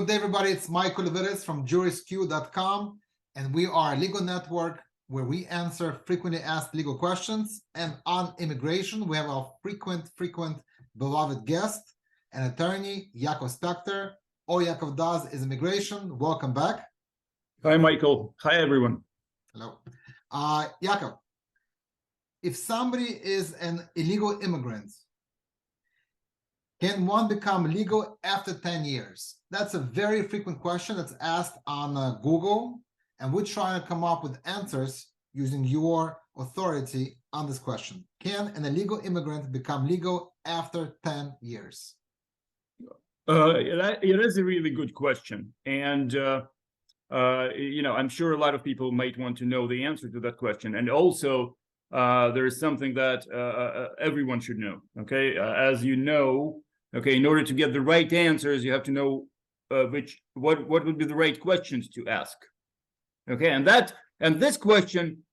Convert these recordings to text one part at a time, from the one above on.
Good day, everybody. It's Michael Levitis from jurisq.com, and we are a legal network where we answer frequently asked legal questions. And on immigration, we have our frequent beloved guest, an attorney, Yakov Spektor. All Yakov does is immigration. Welcome back. Hi, Michael. Hi, everyone. Hello. Yakov, if somebody is an illegal immigrant, can one become legal after 10 years? That's a very frequent question that's asked on Google, and we're trying to come up with answers using your authority on this question. Can an illegal immigrant become legal after 10 years? It is a really good question. And, I'm sure a lot of people might want to know the answer to that question. And also, there is something that everyone should know, okay? As you know, okay, in order to get the right answers, you have to know what would be the right questions to ask. Okay, and this question,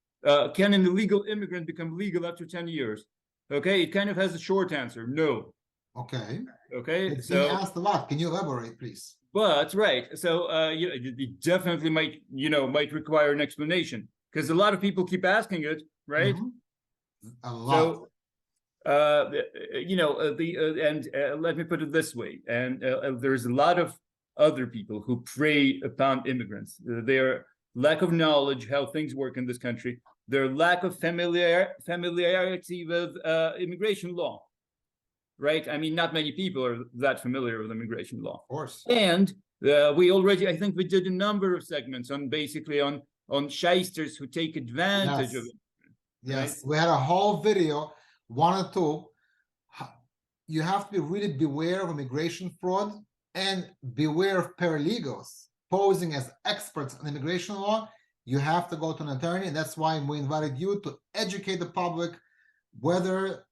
can an illegal immigrant become legal after 10 years? Okay, it kind of has a short answer, no. Okay. Okay, it's being asked a lot. Can you elaborate, please? But right, so it definitely might require an explanation, because a lot of people keep asking it, right? Mm-hmm. A lot. So, let me put it this way, and there's a lot of other people who prey upon immigrants. Their lack of knowledge how things work in this country, their lack of familiarity with immigration law, right? I mean, not many people are that familiar with immigration law. Of course. And I think we did a number of segments on basically on shysters who take advantage of it. Yes, right? We had a whole video, 1 or 2. You have to be really beware of immigration fraud and beware of paralegals posing as experts on immigration law. You have to go to an attorney, and that's why we invited you to educate the public whether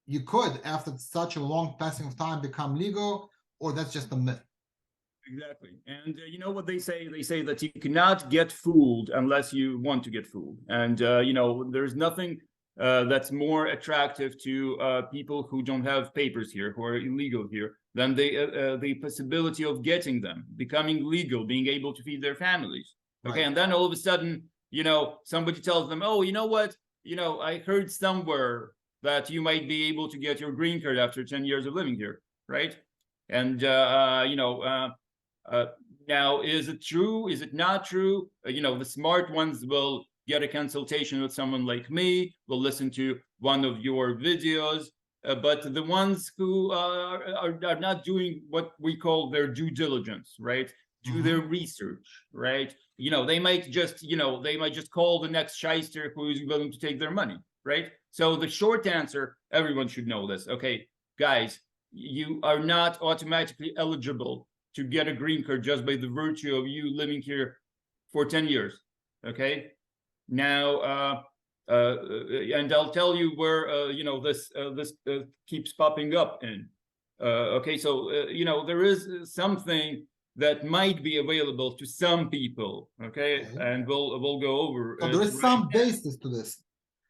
you could, after such a long passing of time, become legal, or that's just a myth. Exactly. And you know what they say? They say that you cannot get fooled unless you want to get fooled. And, there's nothing that's more attractive to people who don't have papers here, who are illegal here, than the possibility of getting them, becoming legal, being able to feed their families. Okay. Right. And then all of a sudden, somebody tells them, oh, you know what? I heard somewhere that you might be able to get your green card after 10 years of living here. Right. And, now, is it true? Is it not true? The smart ones will get a consultation with someone like me, will listen to one of your videos, but the ones who are not doing what we call their due diligence, right? Do their research, right? They might just call the next shyster who is willing to take their money, right? So the short answer, everyone should know this. Okay, guys, you are not automatically eligible to get a green card just by the virtue of you living here for 10 years, okay? Now, and I'll tell you where, this keeps popping up in. Okay, so, there is something that might be available to some people, okay? And we'll go over. So there is some basis to this.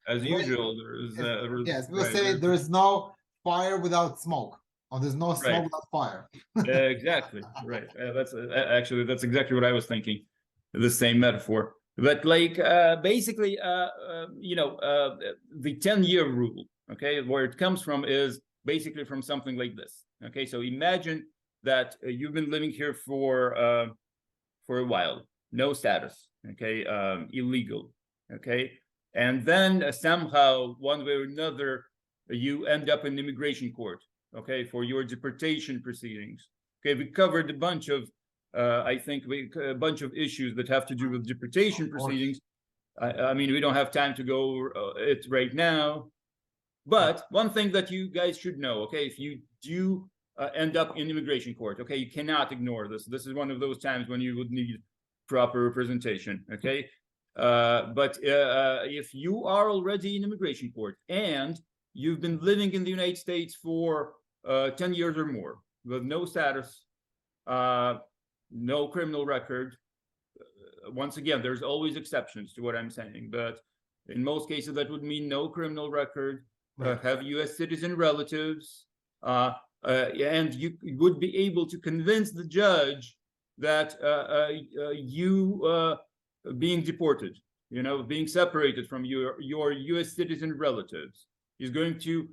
As usual, there is. Yes, we'll say there is no fire without smoke. Oh, there's no smoke without fire. Exactly, right. That's exactly what I was thinking. The same metaphor, but basically, the 10-year rule. Okay, where it comes from is basically from something like this. Okay, so imagine that you've been living here for a while, no status. Okay, illegal. Okay, and then somehow, one way or another, you end up in immigration court. Okay, for your deportation proceedings. Okay, we covered a bunch of, a bunch of issues that have to do with deportation proceedings. I mean, we don't have time to go over it right now. But one thing that you guys should know, okay, if you do end up in immigration court, okay, you cannot ignore this. This is one of those times when you would need proper representation, okay? But if you are already in immigration court and you've been living in the United States for 10 years or more with no status, no criminal record. Once again, there's always exceptions to what I'm saying, but in most cases that would mean no criminal record, have U.S. citizen relatives, and you would be able to convince the judge that you being deported, being separated from your U.S. citizen relatives is going to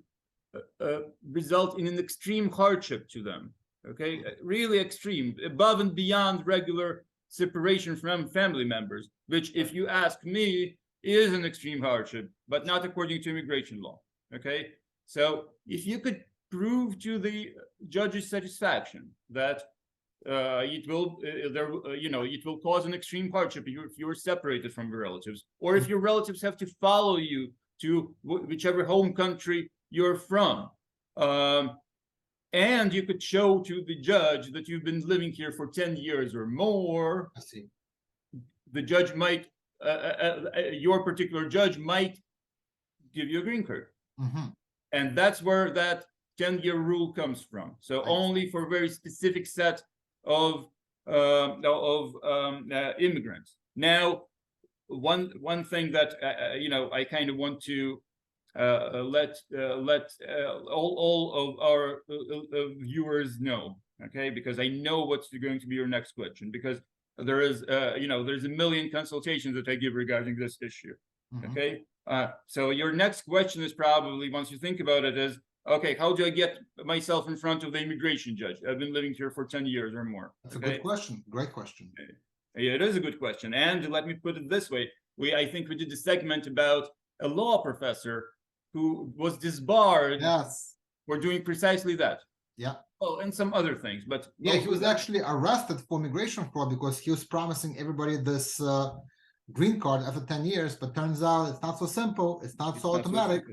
result in an extreme hardship to them. Okay, really extreme, above and beyond regular separation from family members, which, if you ask me, is an extreme hardship, but not according to immigration law. Okay, so if you could prove to the judge's satisfaction that it will cause an extreme hardship if you're separated from your relatives, or if your relatives have to follow you to whichever home country you're from, and you could show to the judge that you've been living here for 10 years or more, I see. the judge might, your particular judge might give you a green card. And that's where that 10-year rule comes from. So only for a very specific set of immigrants. Now, one thing that I kind of want to let all of our viewers know, okay? Because I know what's going to be your next question, because there's a million consultations that I give regarding this issue. Okay, so your next question is probably, once you think about it, is okay, how do I get myself in front of the immigration judge? I've been living here for 10 years or more. That's a good question. Great question. Yeah, it is a good question. And let me put it this way. I think we did a segment about a law professor who was disbarred for doing precisely that. Yeah. Oh, and some other things, but yeah, he was actually arrested for immigration fraud because he was promising everybody this green card after 10 years, but turns out it's not so simple. It's not so automatic.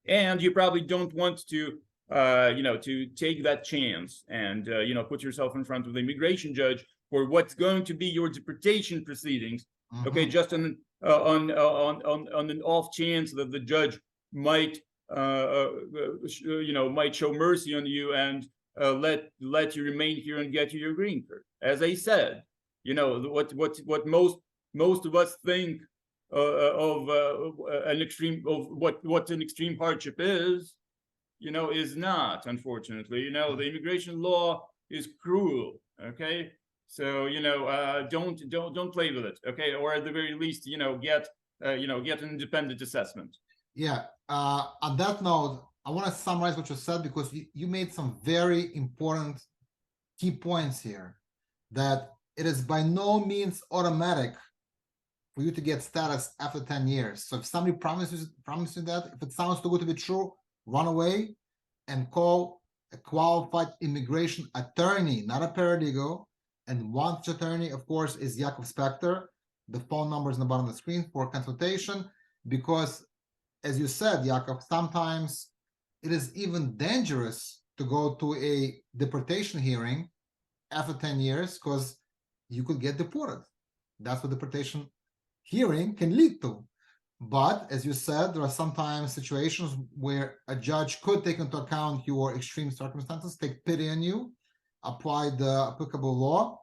And you probably don't want to, to take that chance and, put yourself in front of the immigration judge for what's going to be your deportation proceedings. Okay, just on an off chance that the judge might, might show mercy on you and let you remain here and get you your green card. As I said, what most of us think of an extreme, of what an extreme hardship is not, unfortunately. The immigration law is cruel. Okay, so don't play with it. Okay, or at the very least, get an independent assessment. Yeah. On that note, I want to summarize what you said, because you made some very important key points here, that it is by no means automatic for you to get status after 10 years. So if somebody promises you that, if it sounds too good to be true, run away and call a qualified immigration attorney, not a paralegal. And one such attorney, of course, is Yakov Spektor. The phone number is on the bottom of the screen for consultation, because, as you said, Yakov, sometimes it is even dangerous to go to a deportation hearing after 10 years, because you could get deported. That's what deportation hearing can lead to. But as you said, there are sometimes situations where a judge could take into account your extreme circumstances, take pity on you, apply the applicable law,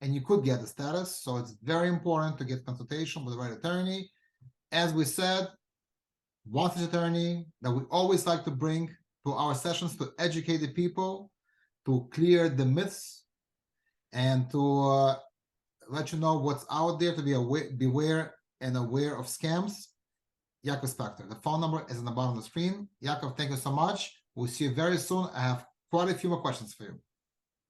and you could get the status. So it's very important to get consultation with the right attorney. As we said, one such attorney that we always like to bring to our sessions to educate the people, to clear the myths, and to let you know what's out there, to be beware and aware of scams. Yakov Spektor. The phone number is on the bottom of the screen. Yakov, thank you so much. We'll see you very soon. I have quite a few more questions for you.